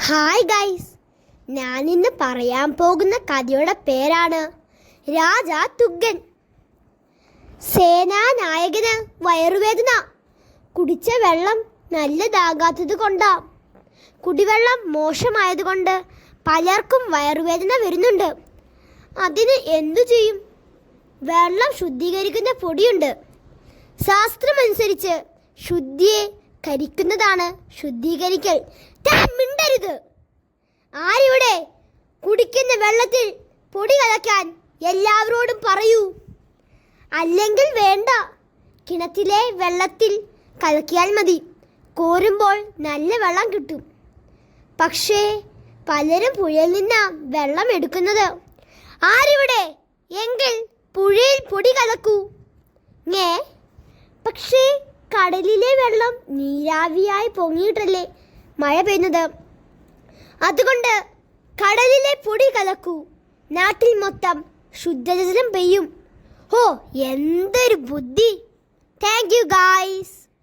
Hi guys, ഞാൻ ഇന്ന് പറയാൻ പോകുന്ന കഥയുടെ പേരാണ് രാജാ തുഗ്ഗൻ. സേനാനായകന് വയറുവേദന. കുടിച്ച വെള്ളം നല്ലതാകാത്തത് കൊണ്ടാ. കുടിവെള്ളം മോശമായതുകൊണ്ട് പലർക്കും വയറുവേദന വരുന്നുണ്ട്. അതിന് എന്തു ചെയ്യും? വെള്ളം ശുദ്ധീകരിക്കുന്ന പൊടിയുണ്ട്. ശാസ്ത്രമനുസരിച്ച് ശുദ്ധിയെ കരിക്കുന്നതാണ് ശുദ്ധീകരിക്കൽ. മിണ്ടരുത്. ആരിവിടെ? കുടിക്കുന്ന വെള്ളത്തിൽ പൊടി കലക്കാൻ എല്ലാവരോടും പറയൂ. അല്ലെങ്കിൽ വേണ്ട, കിണറ്റിലെ വെള്ളത്തിൽ കലക്കിയാൽ മതി. കോരുമ്പോൾ നല്ല വെള്ളം കിട്ടും. പക്ഷേ പലരും പുഴയിൽ നിന്നാ വെള്ളം എടുക്കുന്നത്. ആരിവിടെ? എങ്കിൽ പുഴയിൽ പൊടി കലക്കൂ. പക്ഷേ കടലിലെ വെള്ളം നീരാവിയായി പൊങ്ങിയിട്ടല്ലേ മഴ പെയ്യുന്നത്. അതുകൊണ്ട് കടലിലെ പൊടി കലക്കൂ. നാട്ടിൽ മൊത്തം ശുദ്ധജലം പെയ്യും. എന്തൊരു ബുദ്ധി! Thank you guys.